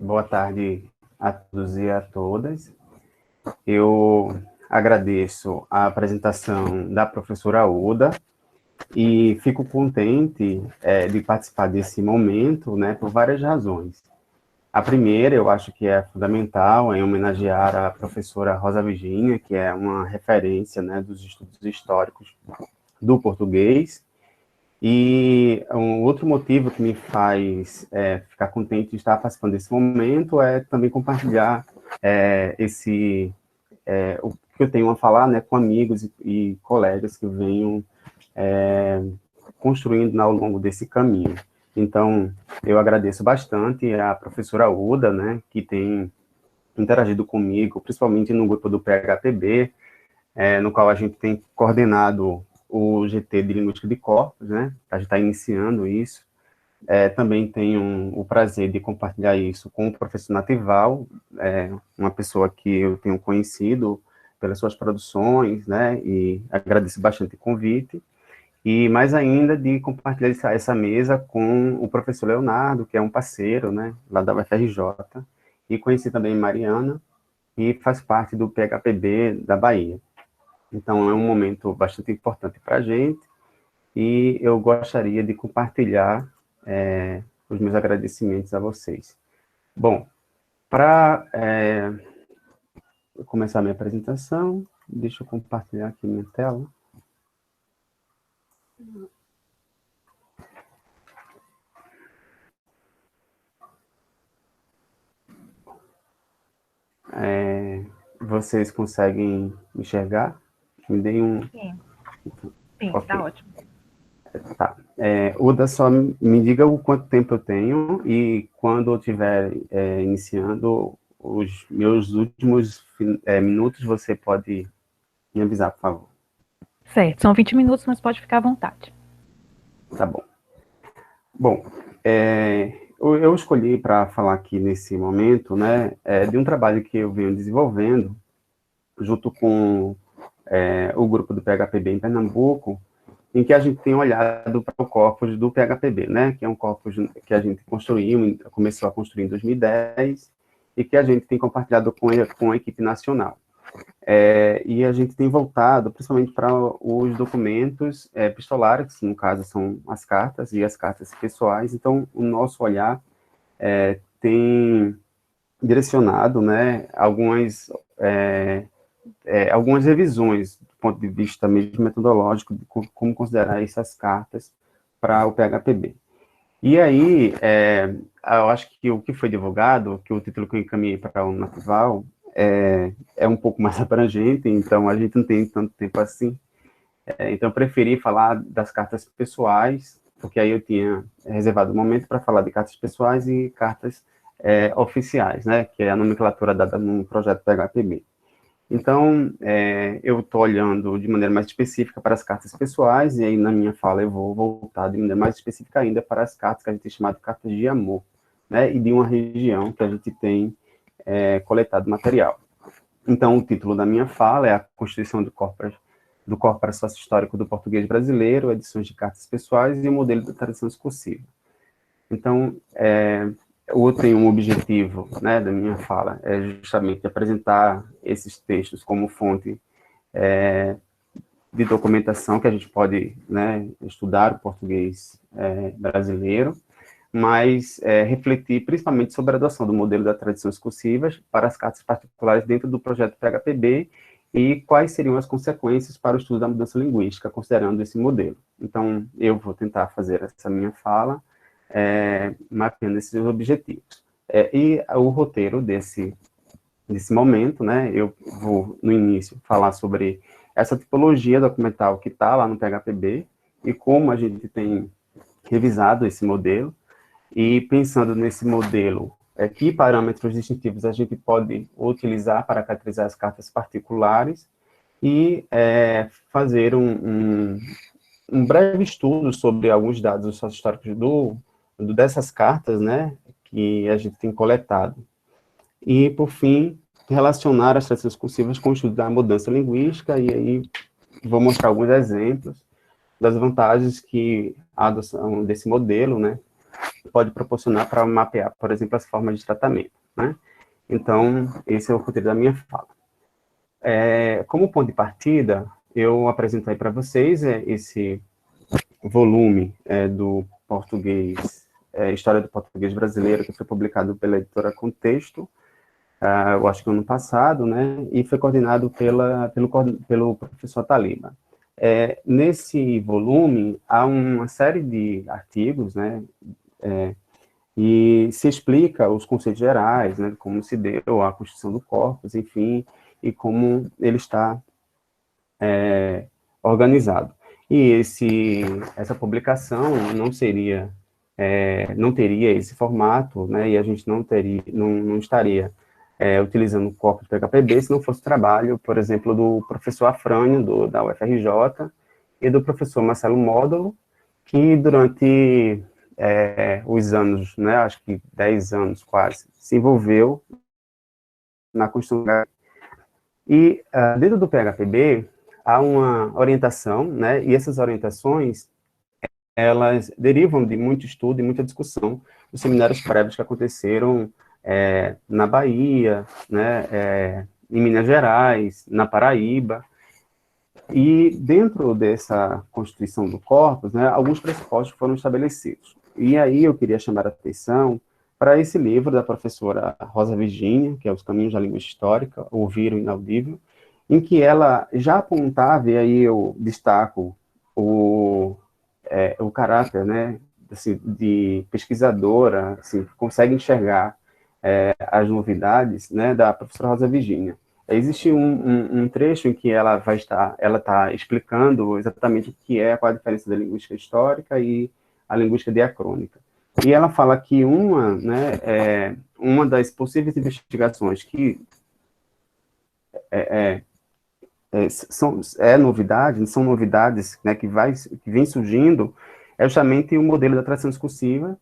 Boa tarde a todos e a todas. Eu agradeço a apresentação da professora Uda e fico contente de participar desse momento, né, por várias razões. A primeira, eu acho que é fundamental, em homenagear a professora Rosa Virgínia, que é uma referência, né, dos estudos históricos do português. E um outro motivo que me faz ficar contente de estar participando desse momento é também compartilhar o que eu tenho a falar, né, com amigos e colegas que venham construindo ao longo desse caminho. Então, eu agradeço bastante à professora Uda, né, que tem interagido comigo, principalmente no grupo do PHPB, no qual a gente tem coordenado o GT de Linguística de Corpos, né? A gente está iniciando isso. Também tenho o prazer de compartilhar isso com o professor Natival, uma pessoa que eu tenho conhecido pelas suas produções, né? E agradeço bastante o convite. E mais ainda de compartilhar essa mesa com o professor Leonardo, que é um parceiro, né? Lá da UFRJ. E conheci também Mariana, que faz parte do PHPB da Bahia. Então, é um momento bastante importante para a gente, e eu gostaria de compartilhar os meus agradecimentos a vocês. Bom, para começar a minha apresentação, deixa eu compartilhar aqui minha tela. Vocês conseguem enxergar? Me deem um... Sim, sim, okay. tá ótimo. Tá. Uda, só me diga o quanto tempo eu tenho e quando eu estiver iniciando os meus últimos minutos, você pode me avisar, por favor. Certo, são 20 minutos, mas pode ficar à vontade. Tá bom. Bom, eu escolhi para falar aqui nesse momento, né, de um trabalho que eu venho desenvolvendo junto com o grupo do PHPB em Pernambuco, em que a gente tem olhado para o corpus do PHPB, né, que é um corpus que a gente começou a construir em 2010 e que a gente tem compartilhado com a equipe nacional. E a gente tem voltado principalmente para os documentos epistolares, que no caso são as cartas e as cartas pessoais. Então, o nosso olhar tem direcionado, né, algumas revisões do ponto de vista mesmo metodológico de como considerar essas cartas para o PHPB. E aí, eu acho que o que foi divulgado, que o título que eu encaminhei para o Natival, é um pouco mais abrangente, então a gente não tem tanto tempo assim. Então, eu preferi falar das cartas pessoais, porque aí eu tinha reservado um momento para falar de cartas pessoais e cartas oficiais, né, que é a nomenclatura dada no projeto PHPB. Então, eu estou olhando de maneira mais específica para as cartas pessoais, e aí na minha fala eu vou voltar de maneira mais específica ainda para as cartas que a gente tem chamado de cartas de amor, né, e de uma região que a gente tem coletado material. Então, o título da minha fala é A Constituição do Corpus Sócio-Histórico do Português Brasileiro, edições de cartas pessoais e o modelo da tradição discursiva. Então, eu tenho um objetivo, né, da minha fala, é justamente apresentar esses textos como fonte de documentação que a gente pode, né, estudar o português brasileiro, mas refletir principalmente sobre a adoção do modelo da tradição discursiva para as cartas particulares dentro do projeto PHPB e quais seriam as consequências para o estudo da mudança linguística, considerando esse modelo. Então, eu vou tentar fazer essa minha fala mapeando esses objetivos. E o roteiro desse momento, né, eu vou, no início, falar sobre essa tipologia documental que está lá no PHPB e como a gente tem revisado esse modelo, e pensando nesse modelo, que parâmetros distintivos a gente pode utilizar para caracterizar as cartas particulares e fazer um breve estudo sobre alguns dados sócio-históricos dessas cartas, né, que a gente tem coletado. E, por fim, relacionar as tradições discursivas com o estudo da mudança linguística, e aí vou mostrar alguns exemplos das vantagens que a adoção desse modelo, né, pode proporcionar para mapear, por exemplo, as formas de tratamento, né? Então, esse é o roteiro da minha fala. Como ponto de partida, eu apresentei para vocês esse volume do português, História do Português Brasileiro, que foi publicado pela editora Contexto, eu acho que ano passado, né, e foi coordenado pelo professor Taliba. Nesse volume, há uma série de artigos, né, e se explica os conceitos gerais, né, como se deu a construção do corpus, enfim, e como ele está organizado. E essa publicação não teria esse formato, né, e a gente não estaria utilizando o corpus do PHPB se não fosse trabalho, por exemplo, do professor Afrânio, da UFRJ, e do professor Marcelo Módulo, que durante os anos, né, acho que 10 anos quase, se envolveu na construção. E dentro do PHPB, há uma orientação, né, e essas orientações, elas derivam de muito estudo e muita discussão dos seminários prévios que aconteceram na Bahia, né, em Minas Gerais, na Paraíba, e dentro dessa constituição do corpus, né, alguns pressupostos foram estabelecidos. E aí eu queria chamar a atenção para esse livro da professora Rosa Virginia, que é Os Caminhos da Língua Histórica, Ouvir o Inaudível, em que ela já apontava, e aí eu destaco o caráter, né, assim, de pesquisadora, assim, que consegue enxergar as novidades, né, da professora Rosa Virginia. Existe um trecho em que ela está explicando exatamente o que qual a diferença da linguística histórica e a linguística diacrônica. E ela fala que uma das possíveis investigações que são novidades, né, que vem surgindo, é justamente o modelo da tradição discursiva,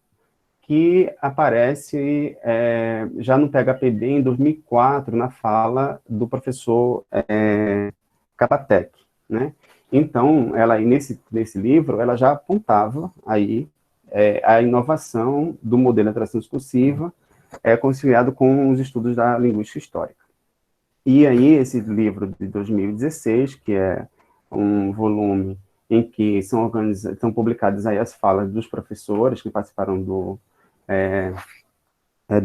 que aparece já no PHPB em 2004, na fala do professor Kappatek, né? Então, ela nesse livro, ela já apontava aí a inovação do modelo da tradição discursiva conciliado com os estudos da linguística histórica. E aí, esse livro de 2016, que é um volume em que são publicadas aí as falas dos professores que participaram do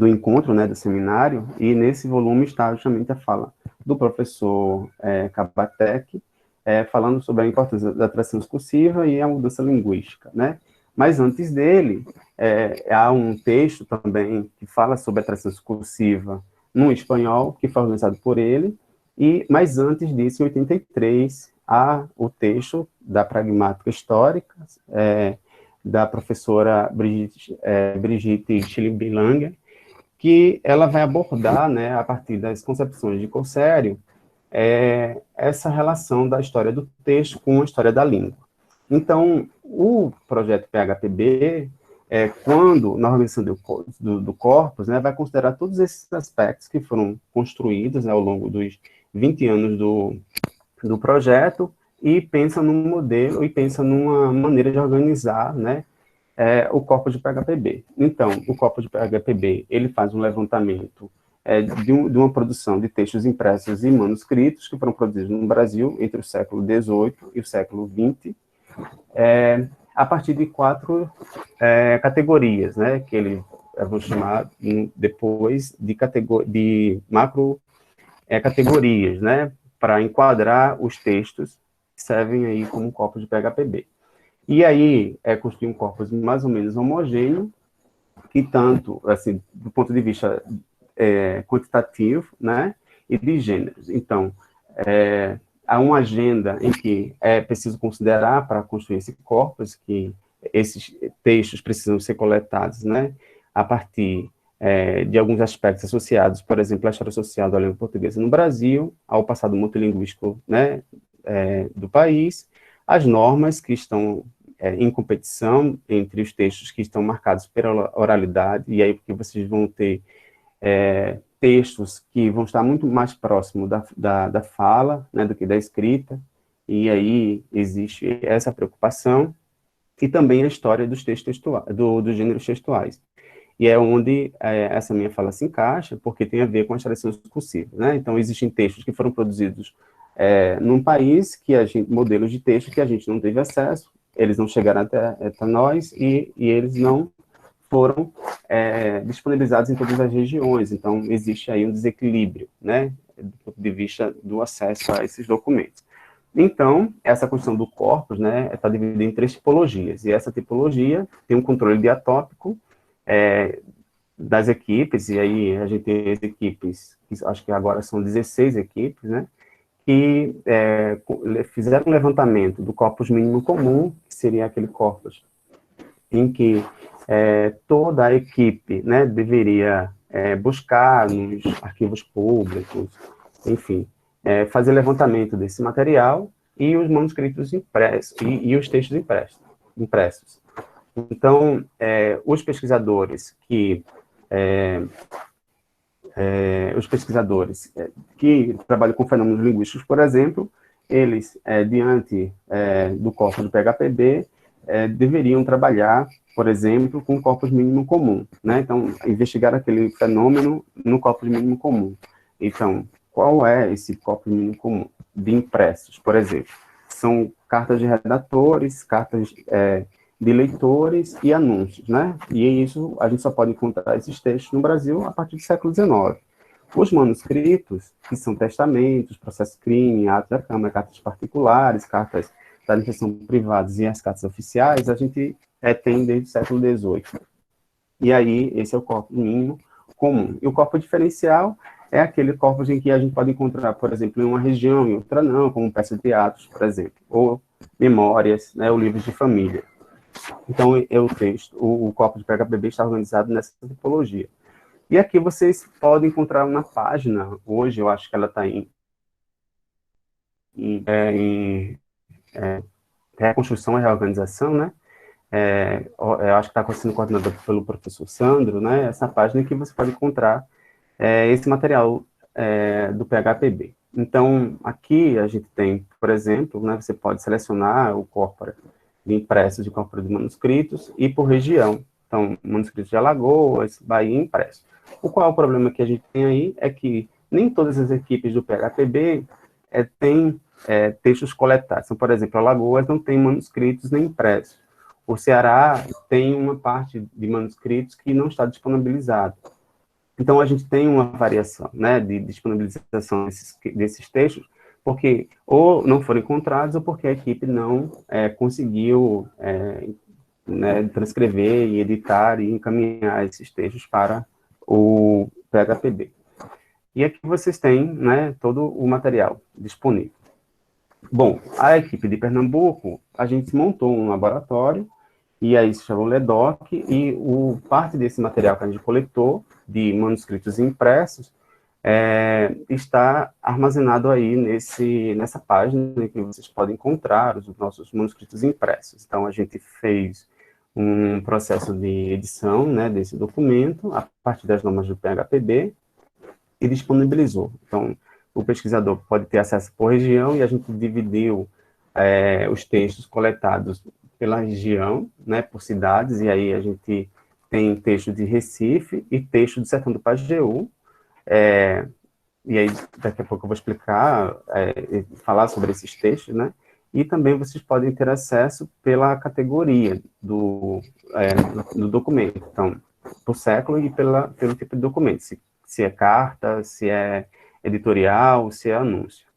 encontro, né, do seminário, e nesse volume está justamente a fala do professor Kappatek, falando sobre a importância da tradição discursiva e a mudança linguística, né? Mas antes dele, há um texto também que fala sobre a tradição discursiva no espanhol, que foi organizado por ele, mas antes disso, em 83, há o texto da Pragmática Histórica, da professora Brigitte Schilling-Bilanger, que ela vai abordar, né, a partir das concepções de Corsério, essa relação da história do texto com a história da língua. Então, o projeto PHPB, quando, na organização do corpus, né, vai considerar todos esses aspectos que foram construídos, né, ao longo dos 20 anos do projeto, e pensa num modelo, e pensa numa maneira de organizar, né, o corpus de PHPB. Então, o corpus de PHPB, ele faz um levantamento de uma produção de textos impressos e manuscritos que foram produzidos no Brasil entre o século XVIII e o século XX, a partir de 4 categorias, né, que eles vão chamar depois de macro categorias, né, para enquadrar os textos que servem aí como corpus de PHPB. E aí construir um corpus mais ou menos homogêneo, que tanto, assim, do ponto de vista quantitativo, né, e de gêneros. Então, há uma agenda em que é preciso considerar para construir esse corpus, que esses textos precisam ser coletados, né, a partir de alguns aspectos associados, por exemplo, à história social da língua portuguesa no Brasil, ao passado multilinguístico, né, do país, as normas que estão em competição entre os textos que estão marcados pela oralidade, e aí porque vocês vão ter textos que vão estar muito mais próximos da fala, né, do que da escrita, e aí existe essa preocupação. e também a história dos textos dos gêneros textuais. E é onde essa minha fala se encaixa, porque tem a ver com as tradições discursivas, né? Então, existem textos que foram produzidos num país, modelos de texto que a gente não teve acesso, eles não chegaram até nós, e eles não foram disponibilizados em todas as regiões. Então, existe aí um desequilíbrio, né? Do ponto de vista do acesso a esses documentos. Então, essa questão do corpus, né, está dividida em 3 tipologias, e essa tipologia tem um controle diatópico das equipes, e aí a gente tem as equipes, que acho que agora são 16 equipes, né, que fizeram um levantamento do corpus mínimo comum, que seria aquele corpus em que toda a equipe, né, deveria buscar nos arquivos públicos, enfim, fazer levantamento desse material e os manuscritos impressos, e os textos impressos. Então, os pesquisadores que trabalham com fenômenos linguísticos, por exemplo, eles, diante do corpus do PHPB, deveriam trabalhar, por exemplo, com o corpus mínimo comum, né? Então, investigar aquele fenômeno no corpus mínimo comum. Então, qual é esse corpus mínimo comum? De impressos, por exemplo. São cartas de redatores, cartas de leitores e anúncios, né? E isso, a gente só pode encontrar esses textos no Brasil a partir do século XIX. Os manuscritos, que são testamentos, processo crime, atos da Câmara, cartas particulares, cartas da administração privadas e as cartas oficiais, a gente tem desde o século XVIII. E aí, esse é o corpus mínimo comum. E o corpus diferencial é aquele corpus em que a gente pode encontrar, por exemplo, em uma região, em outra não, como peças de teatros, por exemplo, ou memórias, né, ou livros de família. Então, o corpus de PHPB está organizado nessa tipologia. E aqui vocês podem encontrar na página, hoje eu acho que ela está em reconstrução e reorganização, né? Eu acho que está sendo coordenada pelo professor Sandro, né? Essa página que você pode encontrar esse material do PHPB. Então, aqui a gente tem, por exemplo, né, você pode selecionar o corpora de impressos e corpora de manuscritos e por região. Então, manuscritos de Alagoas, Bahia impresso. Qual é o problema que a gente tem aí? É que nem todas as equipes do PHPB têm textos coletados. Então, por exemplo, Alagoas não tem manuscritos nem impressos. O Ceará tem uma parte de manuscritos que não está disponibilizado. Então, a gente tem uma variação, né, de disponibilização desses textos, porque ou não foram encontrados, ou porque a equipe não conseguiu né, transcrever e editar e encaminhar esses textos para o PHPB. E aqui vocês têm, né, todo o material disponível. Bom, a equipe de Pernambuco, a gente montou um laboratório, e aí se chamou LEDOC, e parte desse material que a gente coletou, de manuscritos impressos, está armazenado aí nessa página em que vocês podem encontrar os nossos manuscritos impressos. Então, a gente fez um processo de edição, né, desse documento, a partir das normas do PHPB, e disponibilizou. Então, o pesquisador pode ter acesso por região, e a gente dividiu os textos coletados pela região, né, por cidades, e aí a gente tem texto de Recife e texto do Sertão do Pajeú, e aí daqui a pouco eu vou explicar, falar sobre esses textos, né, e também vocês podem ter acesso pela categoria do documento, então, por século e pelo tipo de documento, se é carta, se é editorial, se é anúncio.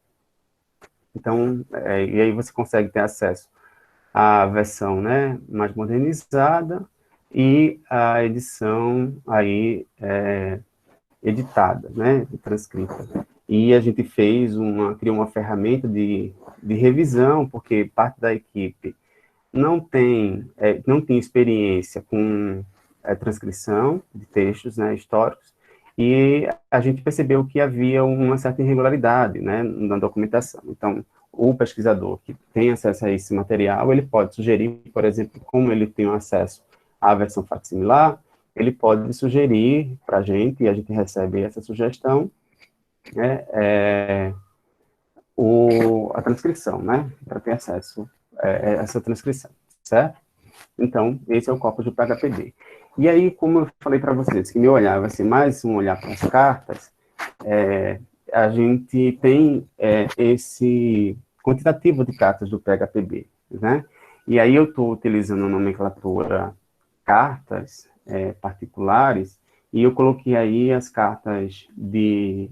Então, e aí você consegue ter acesso à versão, né, mais modernizada e a edição aí editada, né, transcrita. E a gente criou uma ferramenta de revisão, porque parte da equipe não tem experiência com transcrição de textos, né, históricos, e a gente percebeu que havia uma certa irregularidade, né, na documentação. Então, o pesquisador que tem acesso a esse material, ele pode sugerir, por exemplo, como ele tem acesso à versão facsimilar, ele pode sugerir para a gente, e a gente recebe essa sugestão, né, a transcrição, né, para ter acesso a essa transcrição, certo? Então, esse é o corpus do PHPB. E aí, como eu falei para vocês, que meu olhar vai ser mais um olhar para as cartas, a gente tem esse quantitativo de cartas do PHPB, né? E aí eu estou utilizando a nomenclatura cartas particulares, e eu coloquei aí as cartas de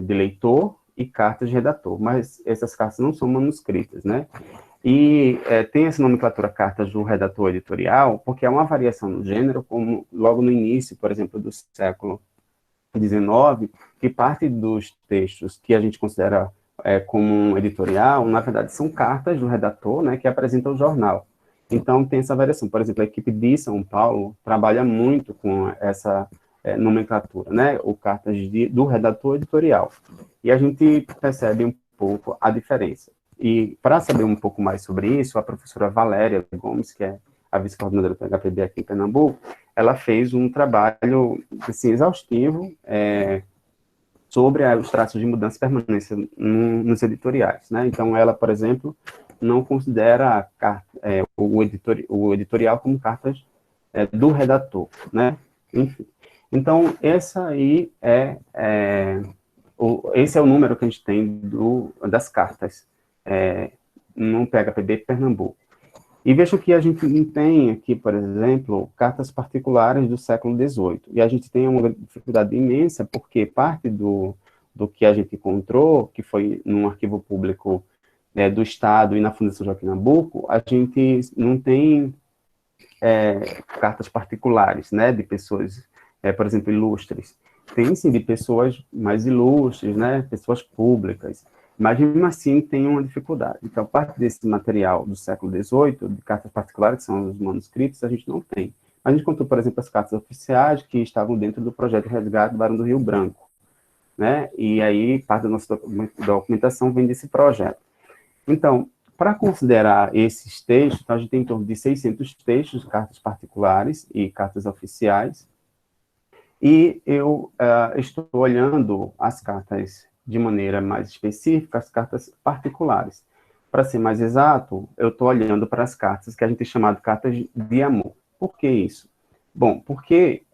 leitor e cartas de redator, mas essas cartas não são manuscritas, né? E tem essa nomenclatura cartas do redator editorial, porque é uma variação no gênero, como logo no início, por exemplo, do século XIX, que parte dos textos que a gente considera como um editorial, na verdade, são cartas do redator, né, que apresentam o jornal. Então, tem essa variação. Por exemplo, a equipe de São Paulo trabalha muito com essa nomenclatura, né, ou cartas do redator editorial. E a gente percebe um pouco a diferença. E, para saber um pouco mais sobre isso, a professora Valéria Gomes, que é a vice-coordenadora do PHPB aqui em Pernambuco, ela fez um trabalho assim, exaustivo sobre os traços de mudança e permanência nos editoriais, né? Então, ela, por exemplo, não considera o editorial como cartas do redator, né? Enfim. Então, esse é o número que a gente tem das cartas no PHPB Pernambuco. E vejo que a gente tem aqui, por exemplo, cartas particulares do século XVIII. E a gente tem uma dificuldade imensa, porque parte do que a gente encontrou, que foi num arquivo público do Estado e na Fundação Joaquim Nabuco, a gente não tem cartas particulares, né, de pessoas, por exemplo, ilustres. Tem, sim, de pessoas mais ilustres, né, pessoas públicas, mas, mesmo assim, tem uma dificuldade. Então, parte desse material do século XVIII, de cartas particulares, que são os manuscritos, a gente não tem. A gente contou, por exemplo, as cartas oficiais que estavam dentro do projeto Resgate do Barão do Rio Branco, né? E aí, parte da nossa documentação vem desse projeto. Então, para considerar esses textos, então, a gente tem em torno de 600 textos, cartas particulares e cartas oficiais, e eu estou olhando as cartas de maneira mais específica, as cartas particulares. Para ser mais exato, eu estou olhando para as cartas que a gente tem chamado de cartas de amor. Por que isso? Bom, porque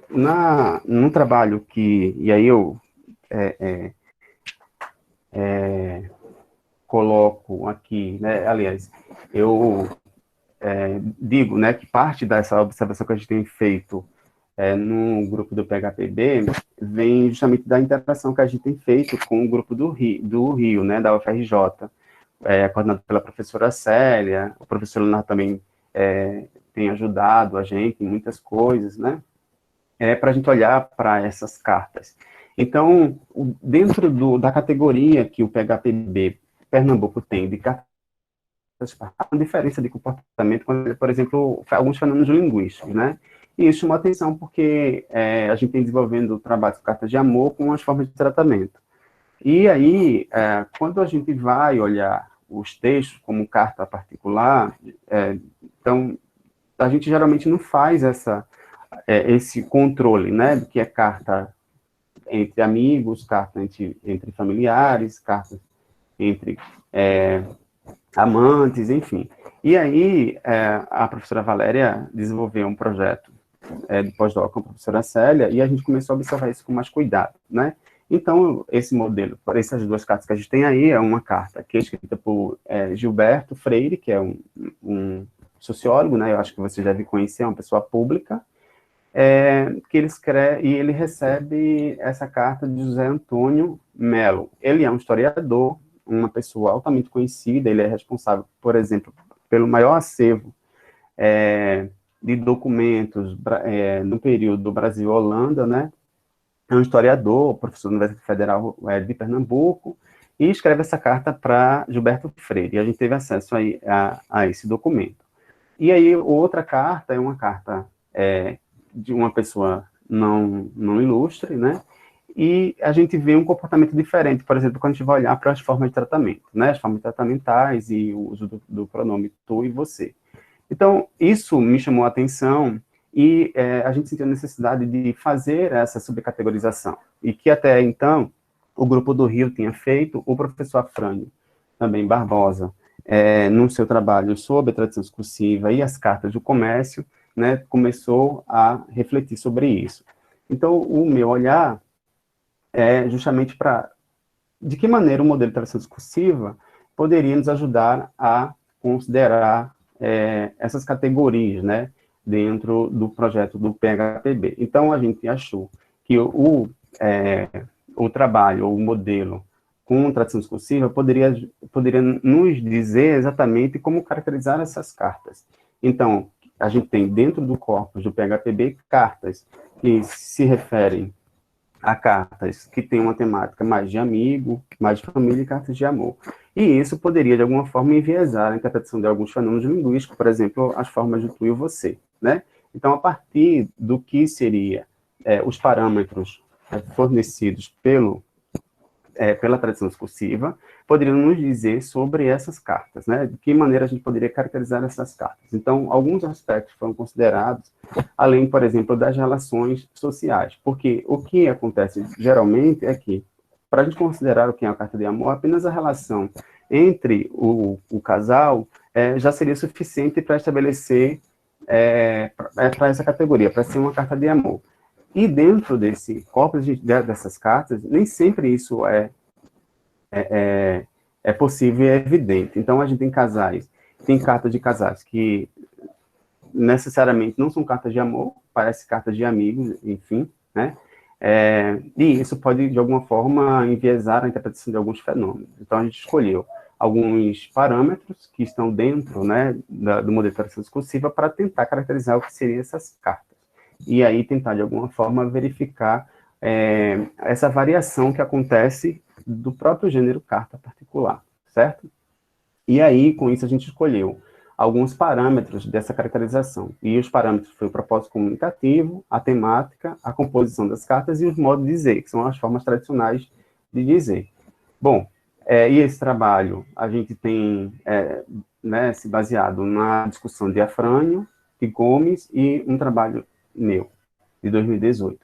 no trabalho e aí eu coloco aqui, né, aliás, eu digo, né, que parte dessa observação que a gente tem feito no grupo do PHPB, vem justamente da interação que a gente tem feito com o grupo do Rio, né, da UFRJ, coordenado pela professora Célia. O professor Leonardo também tem ajudado a gente em muitas coisas, né, para a gente olhar para essas cartas. Então, dentro da categoria que o PHPB Pernambuco tem de cartas, há uma diferença de comportamento, por exemplo, alguns fenômenos linguísticos, né? E isso chama atenção porque a gente tem desenvolvendo trabalho de cartas de amor com as formas de tratamento. E aí, quando a gente vai olhar os textos como carta particular, então, a gente geralmente não faz esse controle, né, do que é carta entre amigos, carta entre familiares, carta entre amantes, enfim. E aí, a professora Valéria desenvolveu um projeto de pós-doc com a professora Célia, e a gente começou a observar isso com mais cuidado, né? Então, esse modelo, para essas duas cartas que a gente tem aí, é uma carta que é escrita por Gilberto Freire, que é um sociólogo, né? Eu acho que você deve conhecer, é uma pessoa pública, que ele escreve, e ele recebe essa carta de José Antônio Melo. Ele é um historiador, uma pessoa altamente conhecida, ele é responsável, por exemplo, pelo maior acervo de documentos no período do Brasil-Holanda, né? É um historiador, professor da Universidade Federal de Pernambuco, e escreve essa carta para Gilberto Freire, e a gente teve acesso aí a esse documento. E aí, outra carta é uma carta de uma pessoa não ilustre, né? E a gente vê um comportamento diferente, por exemplo, quando a gente vai olhar para as formas de tratamento, né? As formas tratamentais e o uso do pronome tu e você. Então, isso me chamou a atenção e a gente sentiu a necessidade de fazer essa subcategorização. E que até então, o grupo do Rio tinha feito, o professor Afrânio, também Barbosa, no seu trabalho sobre a tradição discursiva e as cartas do comércio, né, começou a refletir sobre isso. Então, o meu olhar é justamente para de que maneira o modelo de tradição discursiva poderia nos ajudar a considerar essas categorias, né, dentro do projeto do PHPB. Então, a gente achou que o trabalho, ou o modelo com tradição discursiva poderia nos dizer exatamente como caracterizar essas cartas. Então, a gente tem dentro do corpus do PHPB cartas que se referem a cartas que têm uma temática mais de amigo, mais de família e cartas de amor. E isso poderia, de alguma forma, enviesar a interpretação de alguns fenômenos linguísticos, por exemplo, as formas de tu e você, né? Então, a partir do que seria os parâmetros fornecidos pela tradição discursiva, poderiam nos dizer sobre essas cartas, né? De que maneira a gente poderia caracterizar essas cartas. Então, alguns aspectos foram considerados, além, por exemplo, das relações sociais, porque o que acontece geralmente é que, para a gente considerar o que é uma carta de amor, apenas a relação entre o casal já seria suficiente para estabelecer para essa categoria, para ser uma carta de amor. E dentro desse corpus dessas cartas, nem sempre isso é possível e é evidente. Então, a gente tem cartas de casais que necessariamente não são cartas de amor, parece cartas de amigos, enfim, né? E isso pode, de alguma forma, enviesar a interpretação de alguns fenômenos. Então, a gente escolheu alguns parâmetros que estão dentro, né, do modelo de tradição discursiva para tentar caracterizar o que seriam essas cartas. E aí tentar, de alguma forma, verificar essa variação que acontece do próprio gênero carta particular, certo? E aí, com isso, a gente escolheu alguns parâmetros dessa caracterização. E os parâmetros foram o propósito comunicativo, a temática, a composição das cartas e os modos de dizer, que são as formas tradicionais de dizer. Bom, e esse trabalho a gente tem né, se baseado na discussão de Afrânio, de Gomes e um trabalho meu, de 2018.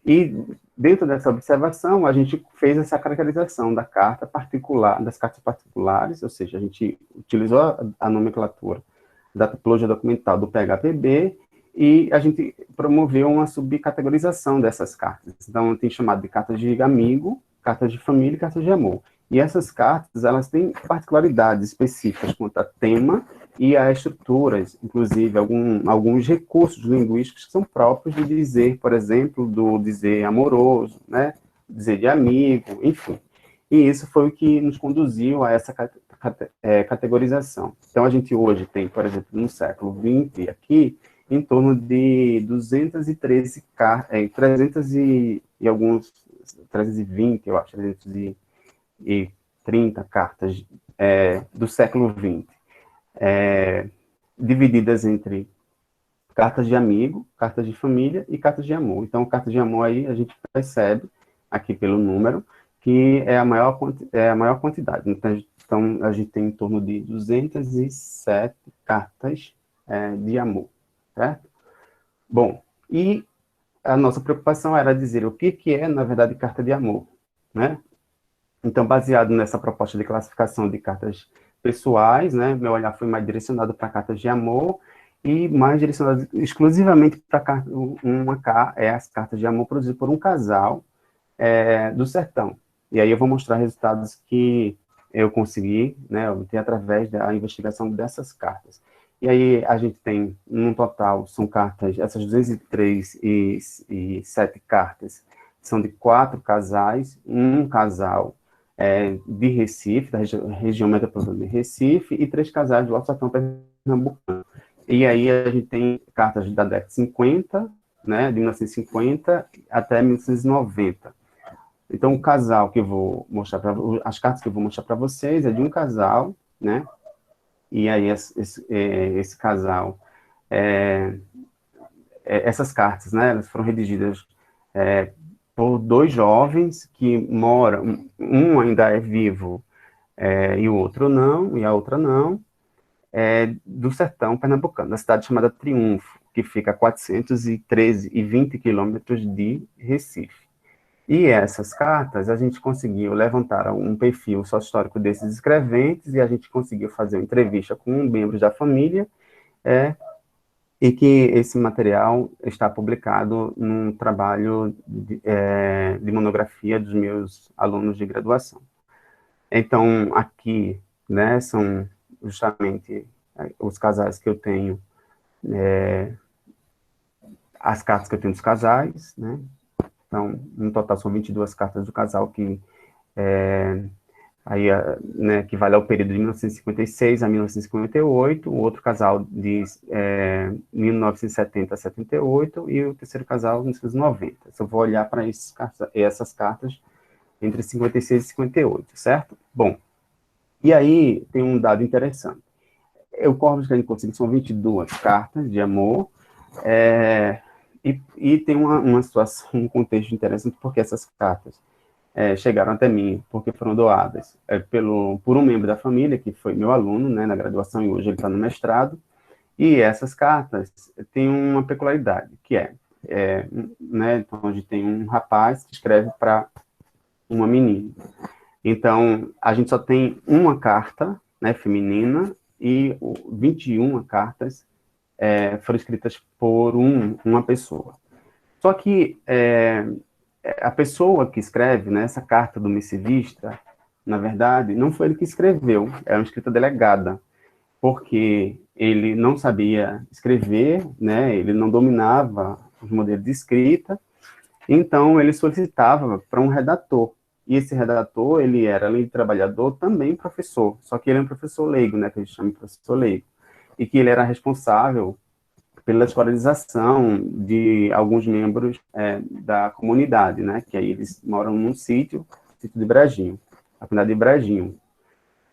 E dentro dessa observação, a gente fez essa caracterização da carta particular, das cartas particulares, ou seja, a gente utilizou a nomenclatura da tipologia documental do PHPB e a gente promoveu uma subcategorização dessas cartas. Então, tem chamado de cartas de amigo, cartas de família e cartas de amor. E essas cartas, elas têm particularidades específicas quanto a tema e a estruturas, inclusive alguns recursos linguísticos que são próprios do dizer, por exemplo, do dizer amoroso, né, dizer de amigo, enfim. E isso foi o que nos conduziu a essa categorização. Então, a gente hoje tem, por exemplo, no século XX, aqui, em torno de 213 cartas, 300 e alguns, 320, eu acho, 330 cartas do século XX, divididas entre cartas de amigo, cartas de família e cartas de amor. Então, cartas de amor aí a gente percebe, aqui pelo número, que é a maior quantidade. Então, a gente tem em torno de 207 cartas de amor, certo? Bom, e a nossa preocupação era dizer o que é, na verdade, carta de amor, né? Então, baseado nessa proposta de classificação de cartas pessoais, né, meu olhar foi mais direcionado para cartas de amor e mais direcionado exclusivamente para as cartas de amor produzidas por um casal do sertão. E aí eu vou mostrar resultados que eu consegui, né, obter através da investigação dessas cartas. E aí a gente tem, no total, são cartas, essas 203 e 7 cartas, são de 4 casais, um casal de Recife, da região metropolitana de Recife, e 3 casais do Alto Sertão Pernambucano. E aí a gente tem cartas da década de 50, né, de 1950 até 1990. Então, o casal que eu vou mostrar as cartas que eu vou mostrar para vocês é de um casal, né, e aí esse casal, essas cartas, né, elas foram redigidas por 2 jovens que moram, um ainda é vivo e o outro não, e a outra não, do sertão pernambucano, da cidade chamada Triunfo, que fica a 413 e 20 quilômetros de Recife. E essas cartas, a gente conseguiu levantar um perfil sócio-histórico desses escreventes, e a gente conseguiu fazer uma entrevista com membros da família, e que esse material está publicado num trabalho de monografia dos meus alunos de graduação. Então, aqui, né, são justamente os casais que eu tenho, as cartas que eu tenho dos casais, né? Então, no total são 22 cartas do casal que aí, né, que vale ao período de 1956 a 1958, o outro casal de 1970 a 78 e o terceiro casal de 1990. Eu vou olhar para essas cartas entre 56 e 58, certo? Bom, e aí tem um dado interessante. O corpus que a gente conseguiu são 22 cartas de amor, e tem uma situação, um contexto interessante, porque essas cartas chegaram até mim, porque foram doadas por um membro da família, que foi meu aluno, né, na graduação, e hoje ele está no mestrado, e essas cartas têm uma peculiaridade, que né, então, onde tem um rapaz que escreve para uma menina. Então, a gente só tem uma carta, né, feminina, e 21 cartas foram escritas por uma pessoa. Só que a pessoa que escreve, né, essa carta do missivista, na verdade, não foi ele que escreveu, é uma escrita delegada, porque ele não sabia escrever, né, ele não dominava os modelos de escrita, então ele solicitava para um redator. E esse redator, ele era, além de trabalhador, também professor, só que ele é um professor leigo, né, que a gente chama de professor leigo, e que ele era responsável pela escolarização de alguns membros da comunidade, né, que aí eles moram num sítio de Brejinho, a comunidade de Brejinho.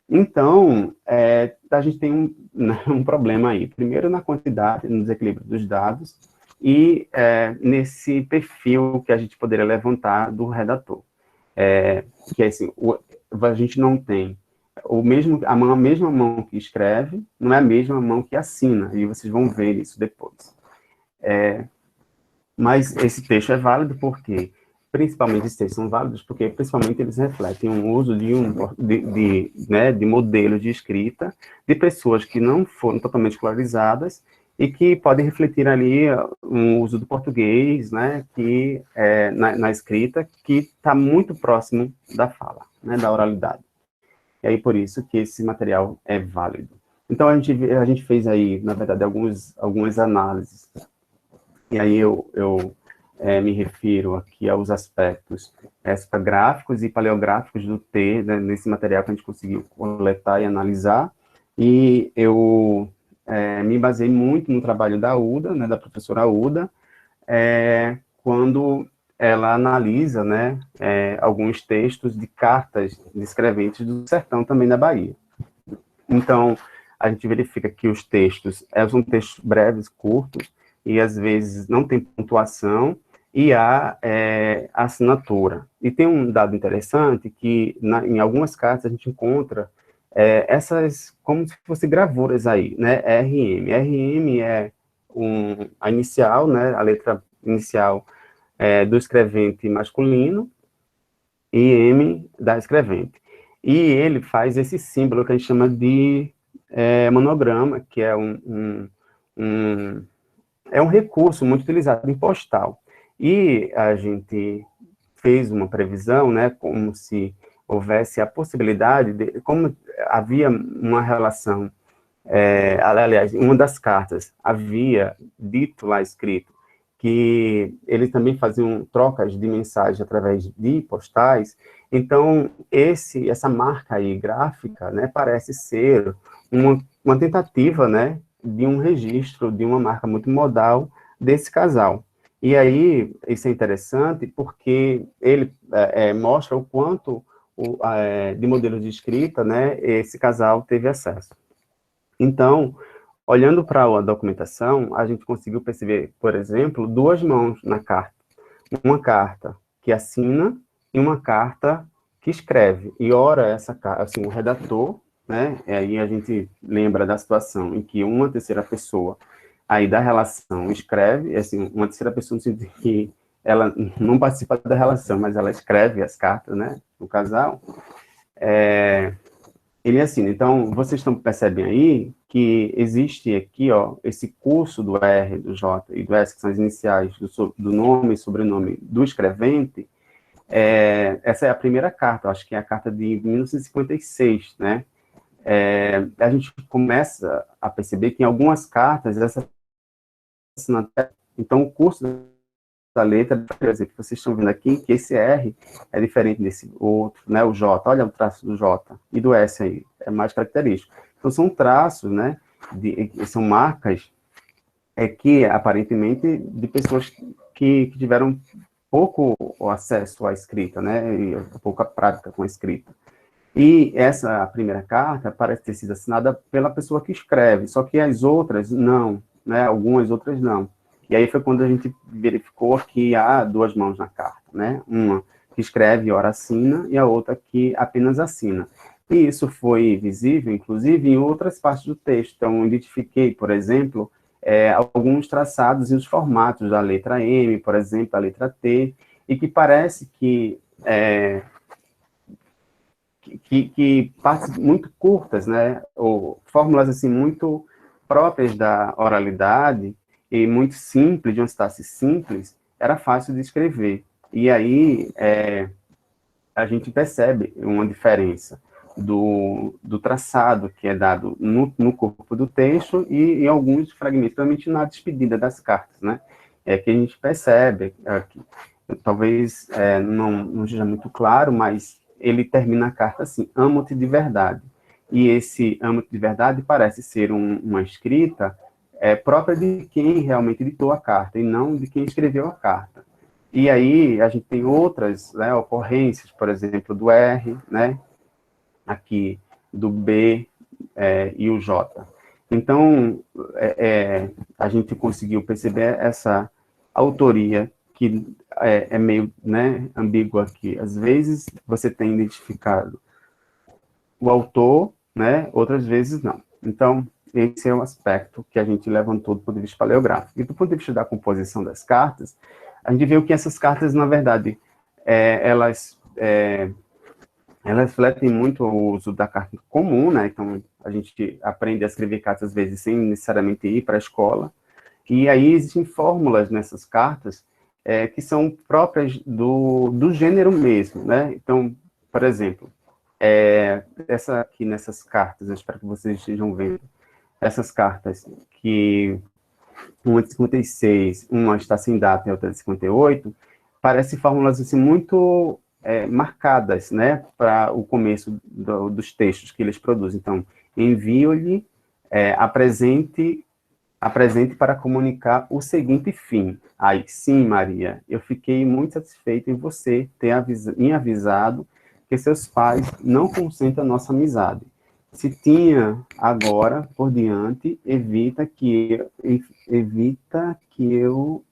Então, a gente tem um problema aí, primeiro na quantidade, no desequilíbrio dos dados, e nesse perfil que a gente poderia levantar do redator. Que é assim, a gente não tem a mesma mão que escreve, não é a mesma mão que assina, e vocês vão ver isso depois. Mas esse texto é válido porque, principalmente esses textos são válidos porque, principalmente, eles refletem um uso de modelos de escrita de pessoas que não foram totalmente escolarizadas e que podem refletir ali um uso do português, né, que na escrita, que está muito próximo da fala, né, da oralidade. E aí, por isso que esse material é válido. Então, a gente fez aí, na verdade, algumas análises. E aí eu me refiro aqui aos aspectos extragráficos e paleográficos do T, né, nesse material que a gente conseguiu coletar e analisar. E eu me baseei muito no trabalho da Uda, né, da professora Uda, quando ela analisa, né, alguns textos de cartas de escreventes do sertão também da Bahia. Então, a gente verifica que os textos são textos breves, curtos, e às vezes não tem pontuação, e há assinatura. E tem um dado interessante que em algumas cartas a gente encontra essas como se fossem gravuras aí, né? RM. RM é a inicial, né? A letra inicial do escrevente masculino e M da escrevente. E ele faz esse símbolo que a gente chama de monograma, que é um recurso muito utilizado em postal. E a gente fez uma previsão, né, como se houvesse a possibilidade de, como havia uma relação, aliás, uma das cartas havia dito lá escrito que eles também faziam trocas de mensagem através de postais, então essa marca aí gráfica, né, parece ser uma tentativa, né, de um registro de uma marca muito modal desse casal. E aí, isso é interessante porque ele mostra o quanto de modelos de escrita, né, esse casal teve acesso. Então, olhando para a documentação, a gente conseguiu perceber, por exemplo, duas mãos na carta. Uma carta que assina e uma carta que escreve. E ora, essa carta, assim, o redator, né, aí a gente lembra da situação em que uma terceira pessoa aí da relação escreve, assim, uma terceira pessoa no sentido que ela não participa da relação, mas ela escreve as cartas, né, do casal, ele assina. Então, vocês percebem aí que existe aqui, ó, esse curso do R, do J e do S, que são as iniciais do nome e sobrenome do escrevente. Essa é a primeira carta, acho que é a carta de 1956, né? A gente começa a perceber que em algumas cartas, essa assinatura, então o curso da letra, por exemplo, vocês estão vendo aqui que esse R é diferente desse outro, né? O J, olha o traço do J e do S aí, é mais característico. Então são traços, né? São marcas que aparentemente de pessoas que tiveram pouco acesso à escrita, né? E pouca prática com a escrita. E essa primeira carta parece ter sido assinada pela pessoa que escreve, só que as outras não, né? Algumas outras não. E aí foi quando a gente verificou que há duas mãos na carta, né? Uma que escreve e ora assina, e a outra que apenas assina. E isso foi visível, inclusive, em outras partes do texto. Então, eu identifiquei, por exemplo, alguns traçados e os formatos da letra M, por exemplo, a letra T, e que parece que partes muito curtas, né, ou fórmulas assim muito próprias da oralidade e muito simples, de uma sintaxe simples, era fácil de escrever. E aí a gente percebe uma diferença do traçado que é dado no corpo do texto e em alguns fragmentos, principalmente na despedida das cartas, né? É que a gente percebe, aqui, talvez não seja muito claro, mas ele termina a carta assim, amo-te de verdade. E esse amo-te de verdade parece ser uma escrita própria de quem realmente editou a carta, e não de quem escreveu a carta. E aí a gente tem outras, né, ocorrências, por exemplo, do R, né, aqui, do B e o J. Então, a gente conseguiu perceber essa autoria que é meio, né, ambígua aqui. Às vezes você tem identificado o autor, né, outras vezes não. Então, esse é um aspecto que a gente levantou do ponto de vista paleográfico. E do ponto de vista da composição das cartas, a gente viu que essas cartas, na verdade, elas refletem muito o uso da carta comum, né? Então, a gente aprende a escrever cartas, às vezes, sem necessariamente ir para a escola. E aí existem fórmulas nessas cartas que são próprias do gênero mesmo, né? Então, por exemplo, essa aqui nessas cartas, eu espero que vocês estejam vendo, essas cartas que uma de 56, uma está sem data e outra de 58, parecem fórmulas assim, muito marcadas, né, para o começo dos textos que eles produzem. Então, envio-lhe, apresente para comunicar o seguinte fim. Aí, sim, Maria, eu fiquei muito satisfeito em você ter me avisado que seus pais não consentem a nossa amizade. Se tinha agora por diante, evita que eu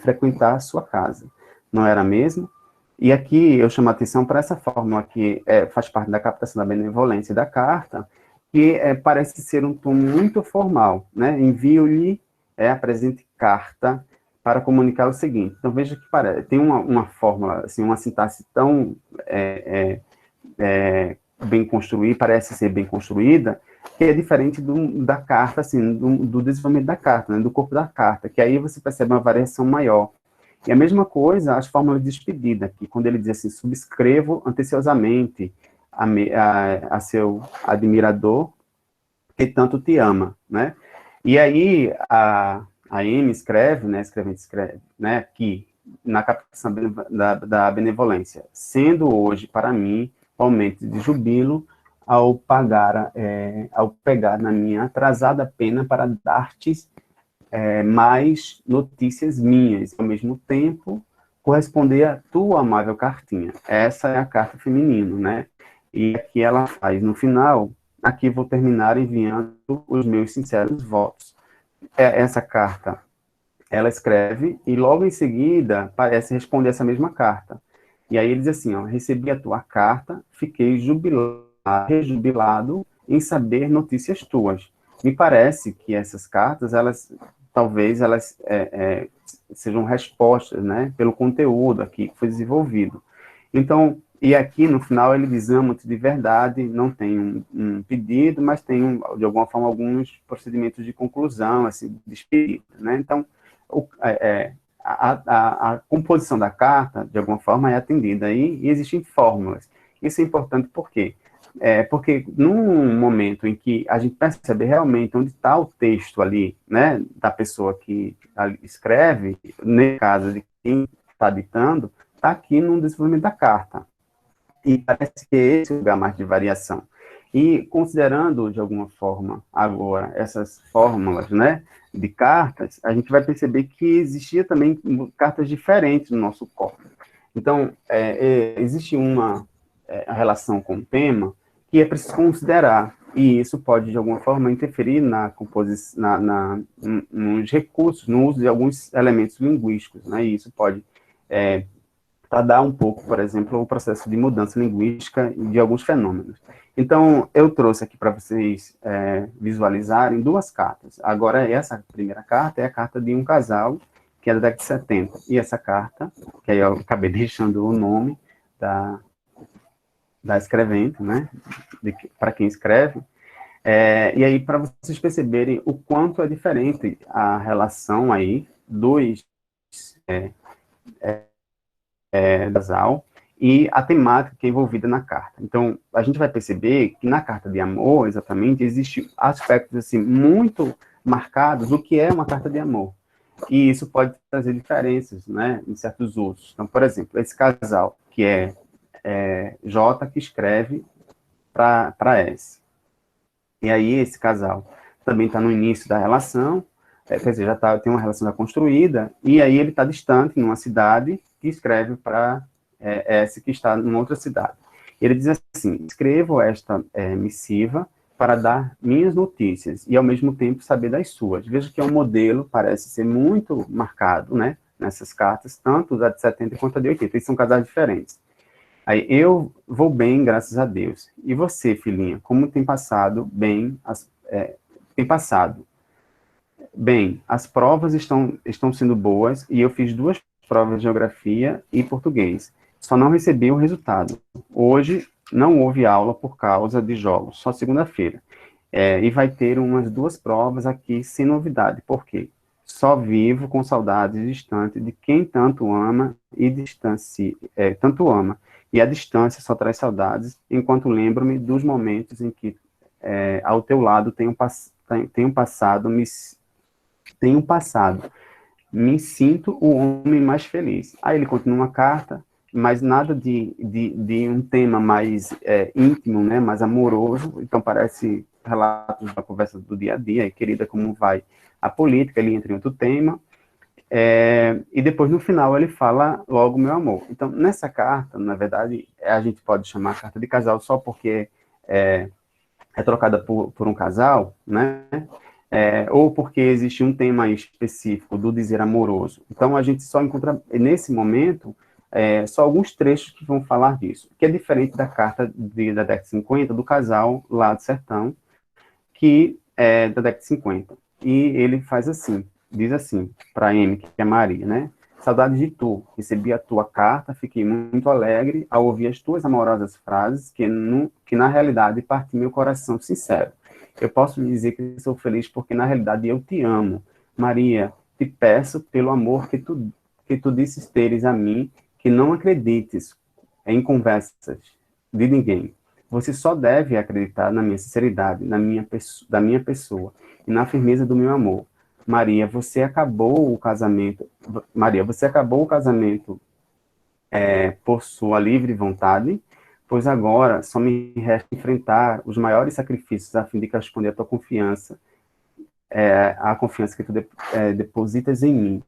frequentar a sua casa. Não era mesmo? E aqui eu chamo a atenção para essa fórmula que faz parte da captação da benevolência da carta, que parece ser um tom muito formal, né? Envio-lhe, apresente carta para comunicar o seguinte. Então, veja que tem uma fórmula, assim, uma sintaxe tão bem construída, parece ser bem construída, que é diferente da carta, assim, do desenvolvimento da carta, né? Do corpo da carta, que aí você percebe uma variação maior. E a mesma coisa, as fórmulas de despedida, que quando ele diz assim, subscrevo anteciosamente a seu admirador, que tanto te ama, né? E aí, a Amy escreve, né, né, que na captação da benevolência, sendo hoje, para mim, momento de jubilo, ao pegar na minha atrasada pena para dar-te mais notícias minhas, ao mesmo tempo corresponder à tua amável cartinha. Essa é a carta feminina, né? E aqui ela faz, no final, aqui vou terminar enviando os meus sinceros votos. Essa carta, ela escreve, e logo em seguida parece responder essa mesma carta. E aí ele diz assim, ó, recebi a tua carta, fiquei rejubilado em saber notícias tuas. Me parece que essas cartas, elas talvez elas sejam respostas, né, pelo conteúdo aqui que foi desenvolvido. Então, e aqui no final ele diz amo-te de verdade, não tem um pedido, mas tem, de alguma forma, alguns procedimentos de conclusão, assim, despedida, né? Então, a composição da carta, de alguma forma, é atendida aí, e existem fórmulas. Isso é importante por quê? Porque num momento em que a gente percebe realmente onde está o texto ali, né, da pessoa que escreve, no caso de quem está ditando, está aqui no desenvolvimento da carta. E parece que esse é o lugar mais de variação. E considerando, de alguma forma, agora, essas fórmulas, né, de cartas, a gente vai perceber que existia também cartas diferentes no nosso corpo. Então, existe uma relação com o tema que é preciso considerar, e isso pode, de alguma forma, interferir na composição, nos recursos, no uso de alguns elementos linguísticos, né, e isso pode dar um pouco, por exemplo, o processo de mudança linguística de alguns fenômenos. Então, eu trouxe aqui para vocês visualizarem duas cartas. Agora, essa primeira carta é a carta de um casal, que é da década de 70. E essa carta, que aí eu acabei deixando o nome da escrevente, né, para quem escreve, e aí para vocês perceberem o quanto é diferente a relação aí dos casal e a temática que é envolvida na carta. Então, a gente vai perceber que na carta de amor, exatamente, existem aspectos assim, muito marcados do que é uma carta de amor. E isso pode trazer diferenças, né, em certos usos. Então, por exemplo, esse casal, que é J, que escreve para S. E aí, esse casal também está no início da relação, quer dizer, tem uma relação já construída, e aí ele está distante, numa cidade, que escreve para S, que está em outra cidade. Ele diz assim: escrevo esta missiva para dar minhas notícias e, ao mesmo tempo, saber das suas. Veja que é um modelo, parece ser muito marcado, né, nessas cartas, tanto a de 70 quanto a de 80. Eles são casais diferentes. Aí, eu vou bem, graças a Deus. E você, filhinha, como tem passado bem? Tem passado bem, as provas estão sendo boas e eu fiz 2 provas de geografia e português. Só não recebi o resultado. Hoje não houve aula por causa de jogos, só segunda-feira. E vai ter umas 2 provas aqui sem novidade. Por quê? Só vivo com saudades distantes de quem tanto ama e tanto ama. E a distância só traz saudades, enquanto lembro-me dos momentos em que ao teu lado tenho passado, me sinto o homem mais feliz. Aí ele continua uma carta, mas nada de um tema mais íntimo, né, mais amoroso. Então parece relatos da conversa do dia a dia, querida, como vai a política, ele entra em outro tema. E depois, no final, ele fala logo meu amor. Então, nessa carta, na verdade, a gente pode chamar a carta de casal só porque é trocada por um casal, né? Ou porque existe um tema específico do dizer amoroso. Então, a gente só encontra, nesse momento, só alguns trechos que vão falar disso, que é diferente da carta da década de 50, do casal lá do sertão, que é da década de 50. E ele faz assim, diz assim, para M, que é Maria, né? Saudades de tu, recebi a tua carta, fiquei muito alegre ao ouvir as tuas amorosas frases, que na realidade partem meu coração sincero. Eu posso lhe dizer que sou feliz porque na realidade eu te amo. Maria, te peço pelo amor que tu disses teres a mim, que não acredites em conversas de ninguém. Você só deve acreditar na minha sinceridade, da minha pessoa e na firmeza do meu amor. Maria, você acabou o casamento. Maria, você acabou o casamento por sua livre vontade, pois agora só me resta enfrentar os maiores sacrifícios a fim de corresponder à tua confiança, à confiança que tu depositas em mim.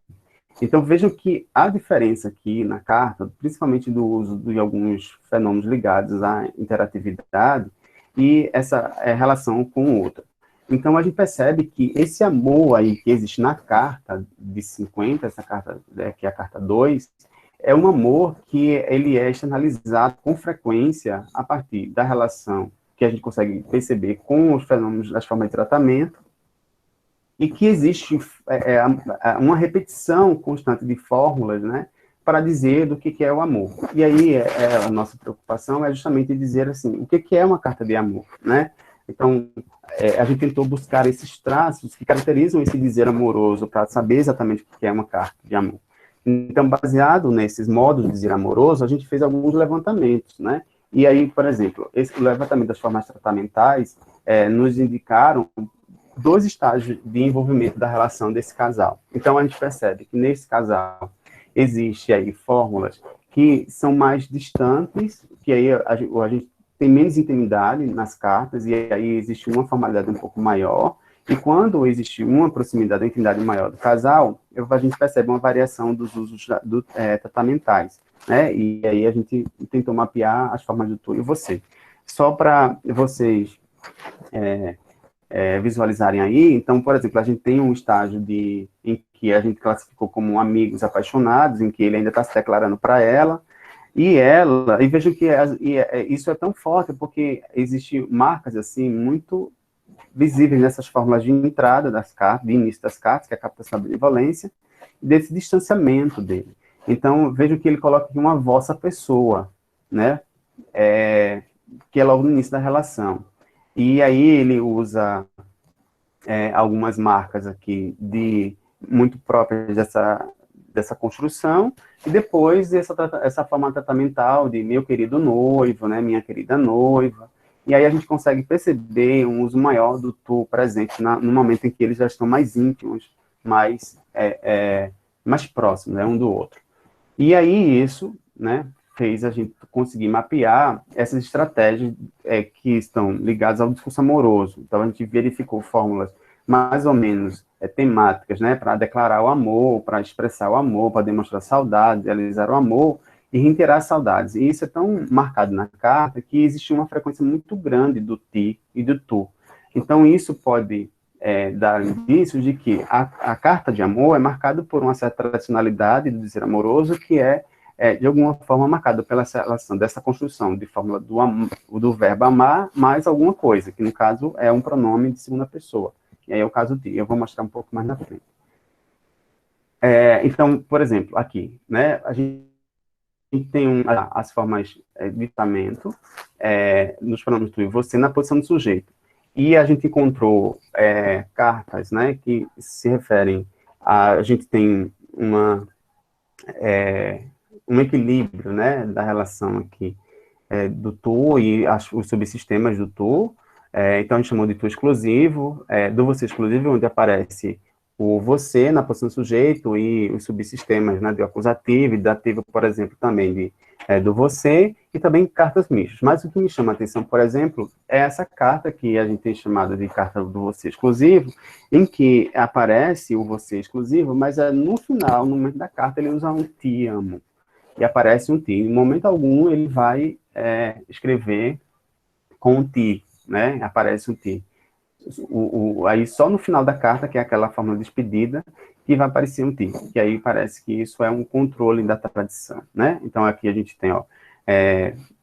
Então, vejam que a diferença aqui na carta, principalmente do uso de alguns fenômenos ligados à interatividade e essa relação com o outro. Então, a gente percebe que esse amor aí que existe na carta de 50, essa carta, que é a carta 2, é um amor que ele é externalizado com frequência a partir da relação que a gente consegue perceber com os fenômenos das formas de tratamento, e que existe uma repetição constante de fórmulas, né, para dizer do que é o amor. E aí, a nossa preocupação é justamente dizer assim, o que é uma carta de amor, né? Então, a gente tentou buscar esses traços que caracterizam esse dizer amoroso para saber exatamente o que é uma carta de amor. Então, baseado nesses modos de dizer amoroso, a gente fez alguns levantamentos, né? E aí, por exemplo, esse levantamento das formas tratamentais nos indicaram 2 estágios de envolvimento da relação desse casal. Então, a gente percebe que nesse casal existe aí fórmulas que são mais distantes, que aí a gente tem menos intimidade nas cartas, e aí existe uma formalidade um pouco maior, e quando existe uma proximidade, uma intimidade maior do casal, a gente percebe uma variação dos usos tratamentais, né? E aí a gente tentou mapear as formas do tu e você. Só para vocês visualizarem aí, então, por exemplo, a gente tem um estágio em que a gente classificou como amigos apaixonados, em que ele ainda está se declarando para ela, e vejam que isso é tão forte, porque existem marcas, assim, muito visíveis nessas fórmulas de entrada das cartas, de início das cartas, que é a captação da benevolência, desse distanciamento dele. Então, vejam que ele coloca aqui uma vossa pessoa, né, que é logo no início da relação. E aí ele usa algumas marcas aqui muito próprias dessa construção, e depois essa forma tratamental de meu querido noivo, né, minha querida noiva, e aí a gente consegue perceber um uso maior do tu presente no momento em que eles já estão mais íntimos, mais próximos, né, um do outro. E aí isso, né, fez a gente conseguir mapear essas estratégias que estão ligadas ao discurso amoroso. Então, a gente verificou fórmulas mais ou menos temáticas, né, para declarar o amor, para expressar o amor, para demonstrar saudade, realizar o amor e reiterar saudades. E isso é tão marcado na carta que existe uma frequência muito grande do ti e do tu. Então, isso pode dar indício de que a carta de amor é marcada por uma certa tradicionalidade do dizer amoroso que de alguma forma marcada pela relação dessa construção de fórmula do verbo amar mais alguma coisa, que no caso é um pronome de segunda pessoa. E aí é o caso de, eu vou mostrar um pouco mais na frente. Então, por exemplo, aqui, né, a gente tem as formas de tratamento nos pronomes tu e você na posição do sujeito. E a gente encontrou cartas, né, que se referem a gente tem um equilíbrio, né, da relação aqui do tu e os subsistemas do tu. Então, a gente chamou de tu exclusivo, do você exclusivo, onde aparece o você na posição do sujeito e os subsistemas, né, do acusativo e dativo, por exemplo, também do você, e também cartas mistas. Mas o que me chama a atenção, por exemplo, é essa carta que a gente tem chamado de carta do você exclusivo, em que aparece o você exclusivo, mas no final, no momento da carta, ele usa um te amo, e aparece um ti. Em momento algum, ele vai escrever com um ti, né? Aparece um ti. Aí só no final da carta, que é aquela forma de despedida, que vai aparecer um ti. Que aí parece que isso é um controle da tradição, né? Então aqui a gente tem, ó,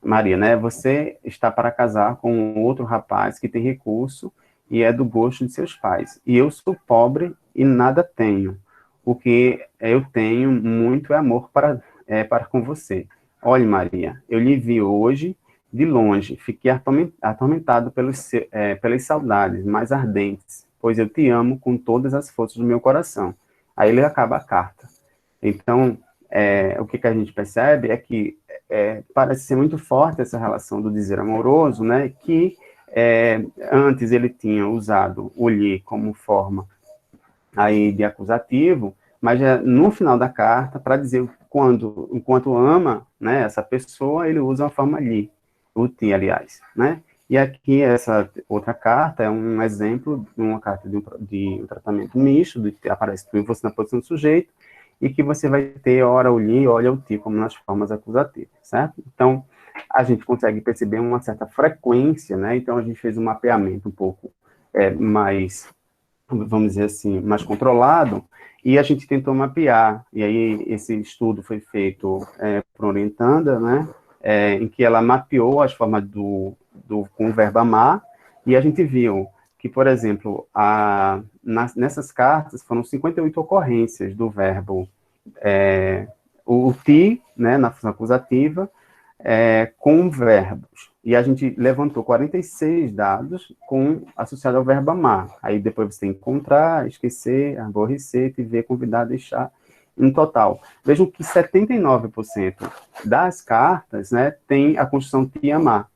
Maria, né? Você está para casar com um outro rapaz que tem recurso e é do gosto de seus pais. E eu sou pobre e nada tenho. O que eu tenho muito é amor para com você. Olhe, Maria, eu lhe vi hoje de longe, fiquei atormentado pelas saudades mais ardentes, pois eu te amo com todas as forças do meu coração. Aí ele acaba a carta. Então, o que a gente percebe é que parece ser muito forte essa relação do dizer amoroso, né, que antes ele tinha usado o lhe como forma aí de acusativo, mas no final da carta, para dizer enquanto ama, né, essa pessoa, ele usa a forma lhe, o ti, aliás, né? E aqui, essa outra carta é um exemplo de uma carta de um tratamento misto, aparece tu e você na posição do sujeito, e que você vai ter ora o lhe, ora o ti, como nas formas acusativas, certo? Então, a gente consegue perceber uma certa frequência, né? Então, a gente fez um mapeamento um pouco mais, vamos dizer assim, mais controlado, e a gente tentou mapear, e aí esse estudo foi feito por orientanda, né, em que ela mapeou as formas com o verbo amar, e a gente viu que, por exemplo, nessas cartas foram 58 ocorrências do verbo o ti, né, na função acusativa, com verbos. E a gente levantou 46 dados associados ao verbo amar. Aí depois você tem encontrar, esquecer, aborrecer, te ver, convidar, deixar, no total. Vejam que 79% das cartas, né, tem a construção te amar.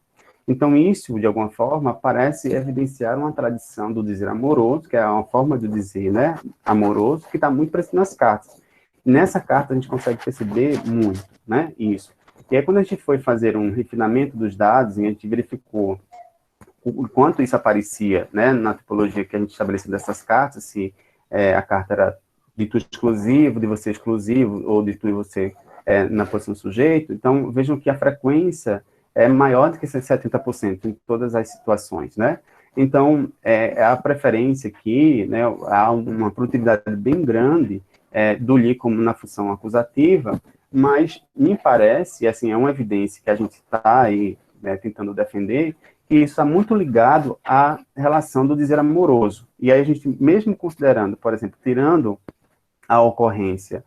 Então, isso, de alguma forma, parece evidenciar uma tradição do dizer amoroso, que é uma forma de dizer, né, amoroso, que está muito presente nas cartas. Nessa carta, a gente consegue perceber muito, né, isso. E aí, quando a gente foi fazer um refinamento dos dados, e a gente verificou o quanto isso aparecia, né, na tipologia que a gente estabeleceu dessas cartas, se a carta era de tu exclusivo, de você exclusivo, ou de tu e você na posição sujeito, então, vejam que a frequência é maior do que esses 70% em todas as situações, né? Então, a preferência aqui, né, há uma produtividade bem grande do li como na função acusativa, mas me parece, assim, é uma evidência que a gente está aí, né, tentando defender, que isso está muito ligado à relação do dizer amoroso. E aí a gente, mesmo considerando, por exemplo, tirando a ocorrência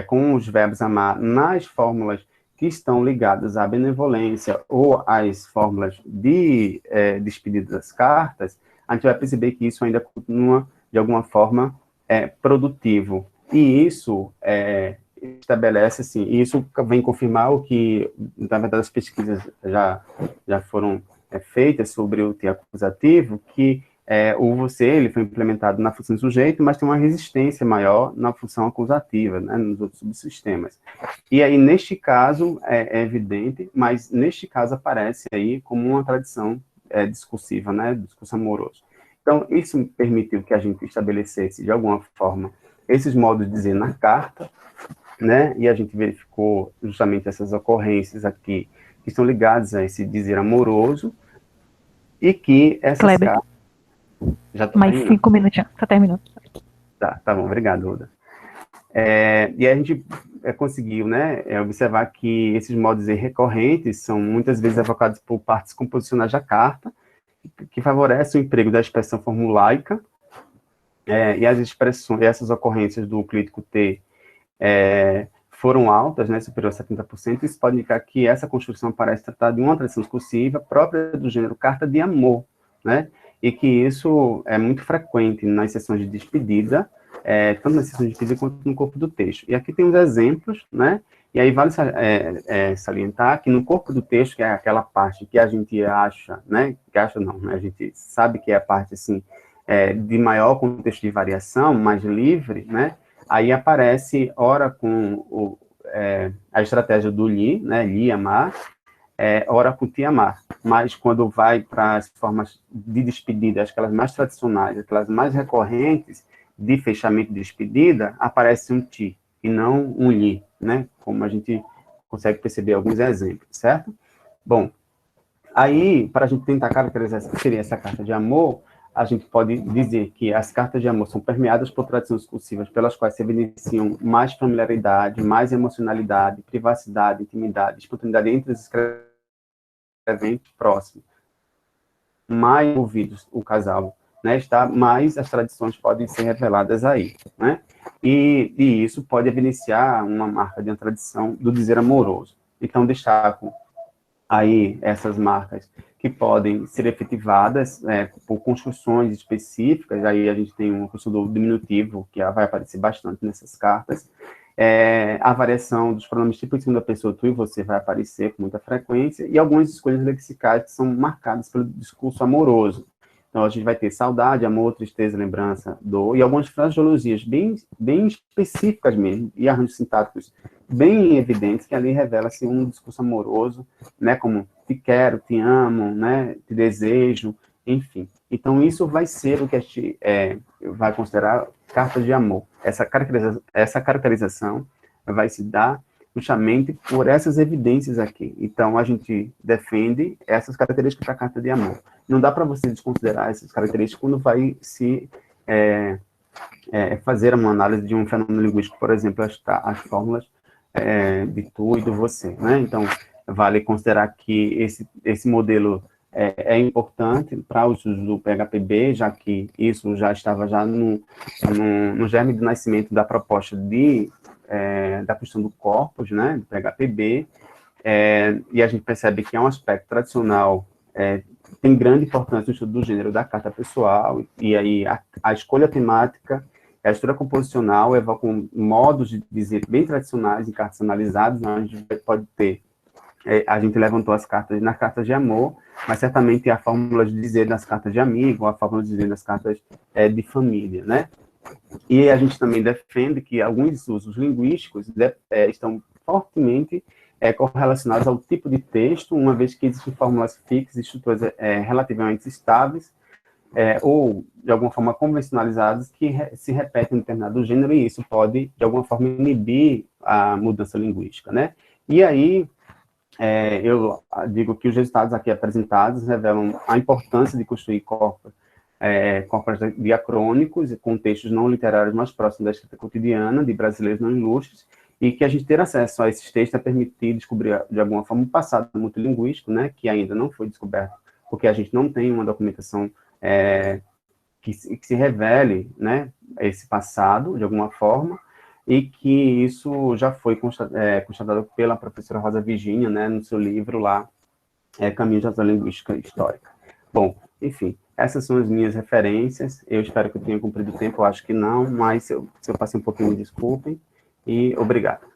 com os verbos amar nas fórmulas que estão ligadas à benevolência ou às fórmulas de despedida das cartas, a gente vai perceber que isso ainda continua, de alguma forma, produtivo. E isso estabelece, assim, e isso vem confirmar o que, na verdade, as pesquisas já foram feitas sobre o T acusativo, que o você, ele foi implementado na função sujeito, mas tem uma resistência maior na função acusativa, né, nos outros subsistemas. E aí, neste caso, é evidente, mas neste caso aparece aí como uma tradição discursiva, né, discurso amoroso. Então, isso permitiu que a gente estabelecesse, de alguma forma, esses modos de dizer na carta, né, e a gente verificou justamente essas ocorrências aqui, que estão ligadas a esse dizer amoroso, e que essas Kleber, cartas... Já tô mais terminando. 5 minutinhos, tá terminando. Tá bom, obrigado, Oda. E a gente conseguiu, né, observar que esses modos recorrentes são muitas vezes evocados por partes composicionais da carta, que favorecem o emprego da expressão formulaica, e as expressões, essas ocorrências do clítico T foram altas, né, superior a 70%, isso pode indicar que essa construção parece tratar de uma tradição discursiva própria do gênero carta de amor, né, e que isso é muito frequente nas sessões de despedida, tanto nas sessões de despedida quanto no corpo do texto. E aqui tem uns exemplos, né, e aí vale salientar que no corpo do texto, que é aquela parte que a gente acha, né, que acha não, né, a gente sabe que é a parte, assim, de maior contexto de variação, mais livre, né, aí aparece, ora com a estratégia do li, né, li, amar, ora com ti, amar. Mas quando vai para as formas de despedida, aquelas mais tradicionais, aquelas mais recorrentes de fechamento de despedida, aparece um ti, e não um li, né, como a gente consegue perceber alguns exemplos, certo? Bom, aí, para a gente tentar caracterizar o que seria essa carta de amor, a gente pode dizer que as cartas de amor são permeadas por tradições discursivas pelas quais se evidenciam mais familiaridade, mais emocionalidade, privacidade, intimidade, espontaneidade entre os escreventes próximos. Mais envolvidos o casal, né, está, mais as tradições podem ser reveladas aí, né? E isso pode evidenciar uma marca de uma tradição do dizer amoroso. Então, destaco aí essas marcas que podem ser efetivadas por construções específicas, aí a gente tem uma construção do diminutivo, que vai aparecer bastante nessas cartas, a variação dos pronomes tipo de segunda pessoa, tu e você, vai aparecer com muita frequência, e algumas escolhas lexicais que são marcadas pelo discurso amoroso. Então, a gente vai ter saudade, amor, tristeza, lembrança, dor, e algumas fraseologias bem específicas mesmo, e arranjos sintáticos bem evidentes, que ali revela-se um discurso amoroso, né, como te quero, te amo, né, te desejo, enfim. Então, isso vai ser o que a gente vai considerar carta de amor. Essa caracterização vai se dar justamente por essas evidências aqui. Então, a gente defende essas características para a carta de amor. Não dá para você desconsiderar essas características quando vai se fazer uma análise de um fenômeno linguístico, por exemplo, as fórmulas de tu e do você, né? Então, vale considerar que esse modelo é importante para os usos do PHPB, já que isso já estava já no germe do nascimento da proposta da questão do corpus, né, do PHPB, e a gente percebe que é um aspecto tradicional, tem grande importância no estudo do gênero da carta pessoal, e aí a escolha temática, a estrutura composicional evocam modos de dizer bem tradicionais em cartas analisadas, onde a gente pode ter, a gente levantou as cartas nas cartas de amor, mas certamente a fórmula de dizer nas cartas de amigo, a fórmula de dizer nas cartas de família, né? E a gente também defende que alguns usos linguísticos estão fortemente correlacionados ao tipo de texto, uma vez que existem fórmulas fixas, estruturas relativamente estáveis, ou, de alguma forma, convencionalizadas, que se repetem em determinado gênero, e isso pode, de alguma forma, inibir a mudança linguística, né? E aí, eu digo que os resultados aqui apresentados revelam a importância de construir corpos diacrônicos e com textos não literários mais próximos da escrita cotidiana de brasileiros não ilustres, e que a gente ter acesso a esses textos é permitir descobrir, de alguma forma, um passado multilinguístico, né, que ainda não foi descoberto, porque a gente não tem uma documentação que se revele, né, esse passado, de alguma forma, e que isso já foi constatado pela professora Rosa Virginia, né, no seu livro lá, Caminhos da Linguística Histórica. Bom, enfim, essas são as minhas referências. Eu espero que eu tenha cumprido o tempo, eu acho que não, mas se eu passei um pouquinho, me desculpem, e obrigado.